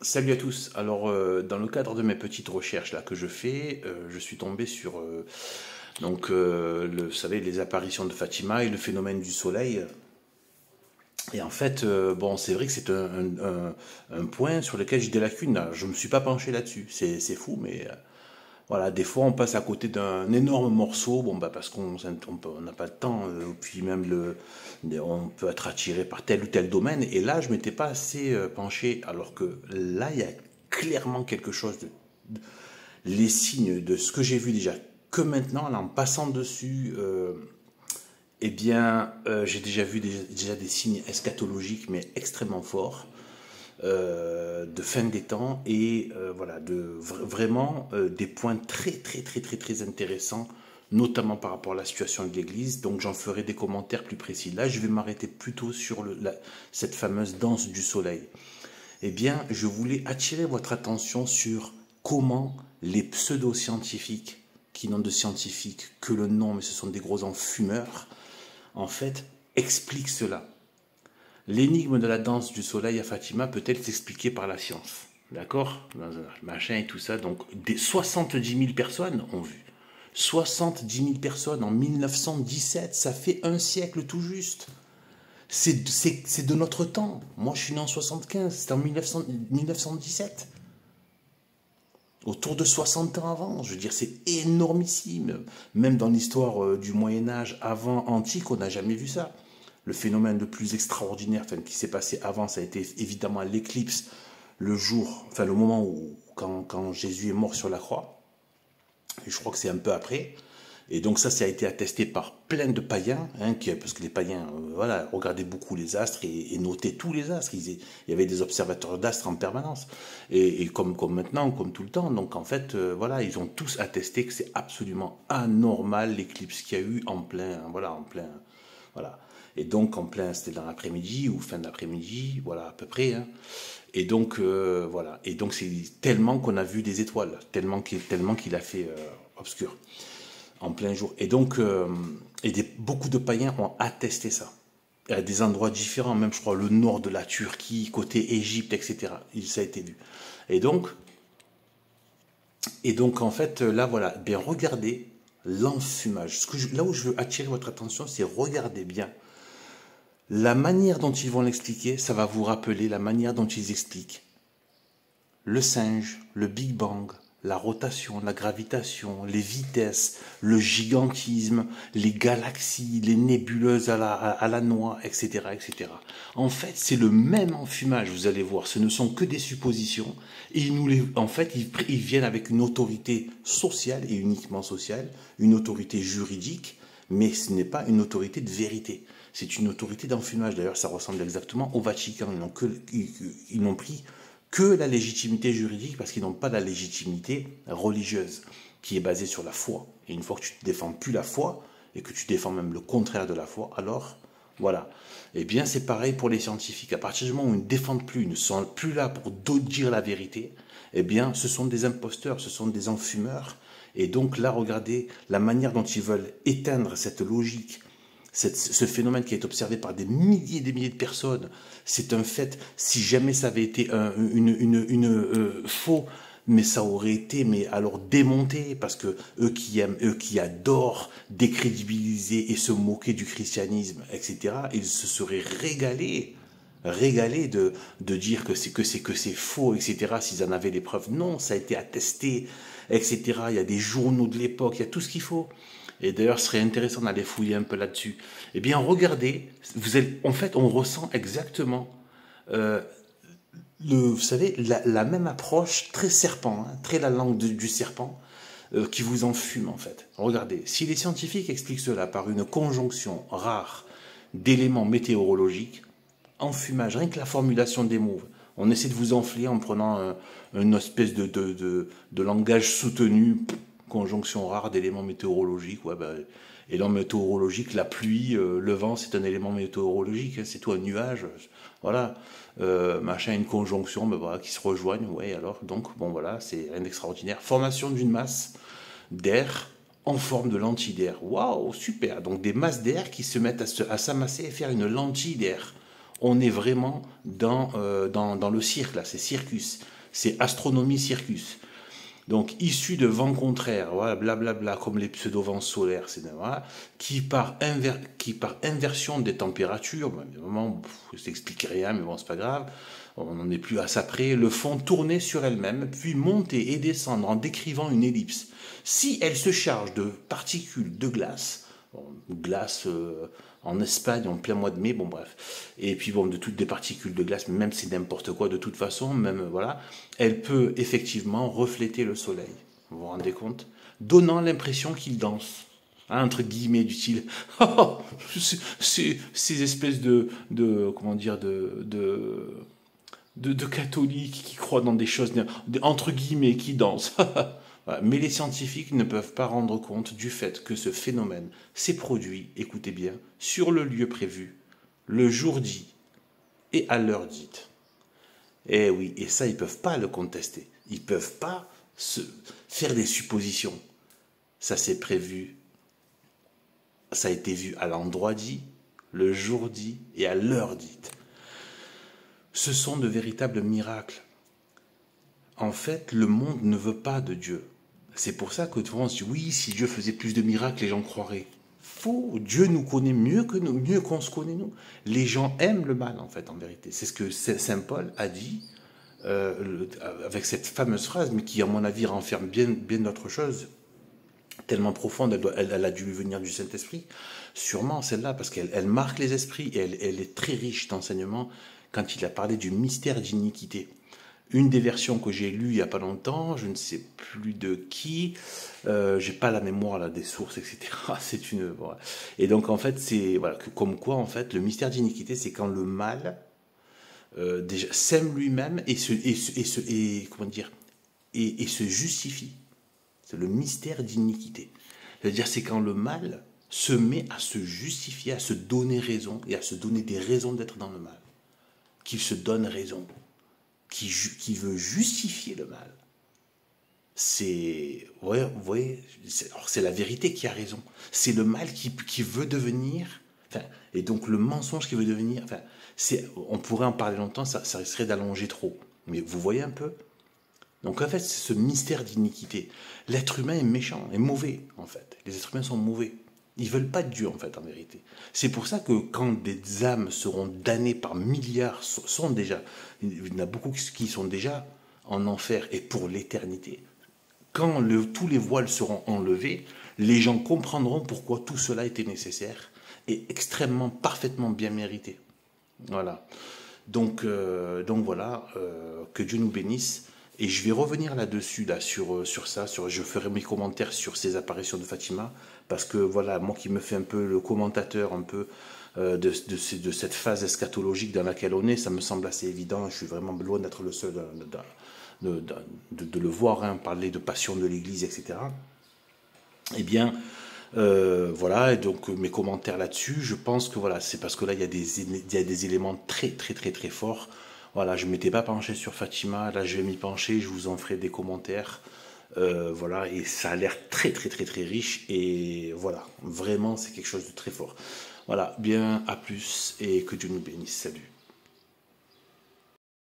Salut à tous. Alors, dans le cadre de mes petites recherches là que je fais, je suis tombé sur vous savez, les apparitions de Fatima et le phénomène du soleil. Et en fait, bon, c'est vrai que c'est un point sur lequel j'ai des lacunes. Là. Je me suis pas penché là-dessus. C'est fou, mais voilà, des fois on passe à côté d'un énorme morceau, bon bah parce on n'a pas le temps, puis même on peut être attiré par tel ou tel domaine. Et là, je m'étais pas assez penché, alors que là, il y a clairement quelque chose les signes de ce que j'ai vu déjà. Que maintenant, là, en passant dessus, j'ai déjà vu déjà des signes eschatologiques, mais extrêmement forts de fin des temps et voilà vraiment des points très intéressants, notamment par rapport à la situation de l'Église. Donc j'en ferai des commentaires plus précis. Là, je vais m'arrêter plutôt sur cette fameuse danse du soleil. Eh bien, je voulais attirer votre attention sur comment les pseudo-scientifiques, qui n'ont de scientifique que le nom, mais ce sont des gros enfumeurs, en fait, expliquent cela. L'énigme de la danse du soleil à Fatima peut-elle s'expliquer par la science? D'accord? Machin et tout ça. Donc, des 70 000 personnes ont vu. 70 000 personnes en 1917, ça fait un siècle tout juste. C'est de notre temps. Moi, je suis né en 75, c'était en 1917. Autour de 60 ans avant. Je veux dire, c'est énormissime. Même dans l'histoire du Moyen-Âge avant antique, on n'a jamais vu ça. Le phénomène le plus extraordinaire qui s'est passé avant, ça a été évidemment l'éclipse, le jour, enfin le moment où, quand Jésus est mort sur la croix. Et je crois que c'est un peu après. Et donc ça a été attesté par plein de païens, parce que les païens, voilà, regardaient beaucoup les astres et notaient tous les astres. Il y avait des observateurs d'astres en permanence. Et comme maintenant, comme tout le temps. Donc en fait, voilà, ils ont tous attesté que c'est absolument anormal l'éclipse qu'il y a eu voilà. Et donc en plein, c'était dans l'après-midi ou fin d'après-midi, voilà à peu près. Et donc voilà. Et donc c'est tellement qu'on a vu des étoiles, tellement qu'il a fait obscur en plein jour. Et donc, beaucoup de païens ont attesté ça. À des endroits différents, même je crois le nord de la Turquie, côté Égypte, etc. Ça a été vu. Et donc, en fait, là voilà, bien regardez l'enfumage. Là où je veux attirer votre attention, c'est regardez bien la manière dont ils vont l'expliquer. Ça va vous rappeler la manière dont ils expliquent le singe, le Big Bang, la rotation, la gravitation, les vitesses, le gigantisme, les galaxies, les nébuleuses à la noix, etc., etc. En fait, c'est le même enfumage, vous allez voir. Ce ne sont que des suppositions. Et en fait, ils viennent avec une autorité sociale et uniquement sociale, une autorité juridique, mais ce n'est pas une autorité de vérité. C'est une autorité d'enfumage. D'ailleurs, ça ressemble exactement au Vatican. Ils n'ont pris que la légitimité juridique parce qu'ils n'ont pas la légitimité religieuse qui est basée sur la foi. Et une fois que tu ne défends plus la foi et que tu défends même le contraire de la foi, alors voilà. Eh bien, c'est pareil pour les scientifiques. À partir du moment où ils ne défendent plus, ils ne sont plus là pour dire la vérité, eh bien, ce sont des imposteurs, ce sont des enfumeurs. Et donc là, regardez la manière dont ils veulent éteindre cette logique, ce phénomène qui est observé par des milliers et des milliers de personnes. C'est un fait. Si jamais ça avait été faux, mais ça aurait été, mais alors démonté, parce que eux qui aiment, eux qui adorent décrédibiliser et se moquer du christianisme, etc., ils se seraient régalés de dire que c'est faux, etc., s'ils en avaient des preuves. Non, ça a été attesté, etc. Il y a des journaux de l'époque, il y a tout ce qu'il faut. Et d'ailleurs, ce serait intéressant d'aller fouiller un peu là-dessus. Eh bien, regardez, en fait, on ressent exactement, euh, vous savez, la même approche, très serpent, très la langue du serpent, qui vous enfume, en fait. Regardez, si les scientifiques expliquent cela par une conjonction rare d'éléments météorologiques, enfumage, rien que la formulation des mots, on essaie de vous enfler en prenant une espèce de langage soutenu, conjonction rare d'éléments météorologiques. Ouais, bah, élément météorologique, la pluie, le vent, c'est un élément météorologique, c'est tout un nuage. Voilà. Machin, une conjonction, bah, voilà, qui se rejoignent. Ouais, alors, donc, bon, voilà, c'est rien d'extraordinaire. Formation d'une masse d'air en forme de lentille d'air. Waouh, super. Donc, des masses d'air qui se mettent à s'amasser et faire une lentille d'air. On est vraiment dans le cirque, là, c'est circus. C'est astronomie circus. Donc, issu de vents contraires, voilà, blablabla, comme les pseudo-vents solaires, c'est voilà, qui par inversion des températures, ben, évidemment, ça n'explique rien, mais bon, c'est pas grave, on n'en est plus à ça près, le font tourner sur elle-même, puis monter et descendre en décrivant une ellipse. Si elle se charge de particules de glace, bon, glace en Espagne en plein mois de mai, bon bref, et puis bon, de toutes des particules de glace, même si c'est n'importe quoi de toute façon, même voilà, elle peut effectivement refléter le soleil, vous vous rendez compte, donnant l'impression qu'il danse, hein, entre guillemets du style, oh, ces espèces comment dire, de catholiques qui croient dans des choses, entre guillemets, qui dansent. Voilà. Mais les scientifiques ne peuvent pas rendre compte du fait que ce phénomène s'est produit, écoutez bien, sur le lieu prévu, le jour dit et à l'heure dite. Eh oui, et ça, ils ne peuvent pas le contester. Ils ne peuvent pas faire des suppositions. Ça s'est prévu, ça a été vu à l'endroit dit, le jour dit et à l'heure dite. Ce sont de véritables miracles. En fait, le monde ne veut pas de Dieu. C'est pour ça que on se dit, oui, si Dieu faisait plus de miracles, les gens croiraient. Faux, Dieu nous connaît mieux que nous, mieux qu'on se connaît nous. Les gens aiment le mal, en fait, en vérité. C'est ce que Saint Paul a dit avec cette fameuse phrase, mais qui, à mon avis, renferme bien d'autres choses, tellement profonde, elle a dû venir du Saint-Esprit. Sûrement, celle-là, parce qu'elle marque les esprits, et elle est très riche d'enseignements quand il a parlé du mystère d'iniquité. Une des versions que j'ai lues il n'y a pas longtemps, je ne sais plus de qui, j'ai pas la mémoire là des sources, etc. C'est une voilà. Et donc en fait c'est voilà comme quoi en fait le mystère d'iniquité c'est quand le mal déjà sème lui-même comment dire et se justifie. C'est le mystère d'iniquité. C'est-à-dire c'est quand le mal se met à se justifier, à se donner raison et à se donner des raisons d'être dans le mal, qu'il se donne raison. Qui veut justifier le mal. C'est, ouais, vous voyez, c'est la vérité qui a raison. C'est le mal qui veut devenir, enfin, et donc le mensonge qui veut devenir, enfin, on pourrait en parler longtemps, ça risquerait d'allonger trop. Mais vous voyez un peu. Donc en fait, c'est ce mystère d'iniquité. L'être humain est méchant, est mauvais, en fait. Les êtres humains sont mauvais. Ils veulent pas de Dieu, en fait, en vérité. C'est pour ça que quand des âmes seront damnées par milliards, il y en a beaucoup qui sont déjà en enfer et pour l'éternité. Quand tous les voiles seront enlevés, les gens comprendront pourquoi tout cela était nécessaire et extrêmement, parfaitement bien mérité. Voilà. Donc voilà, que Dieu nous bénisse. Et je vais revenir là-dessus, sur ça, je ferai mes commentaires sur ces apparitions de Fatima, parce que voilà, moi qui me fais un peu le commentateur un peu de cette phase eschatologique dans laquelle on est, ça me semble assez évident, je suis vraiment loin d'être le seul de le voir, hein, parler de passion de l'Église, etc. Eh bien, voilà, et donc mes commentaires là-dessus, je pense que voilà, c'est parce que là, il y a des éléments très, très, très, très forts. Voilà, je ne m'étais pas penché sur Fatima, là je vais m'y pencher, je vous en ferai des commentaires. Voilà, et ça a l'air très très très très riche, et voilà, vraiment c'est quelque chose de très fort. Voilà, bien, à plus, et que Dieu nous bénisse, salut.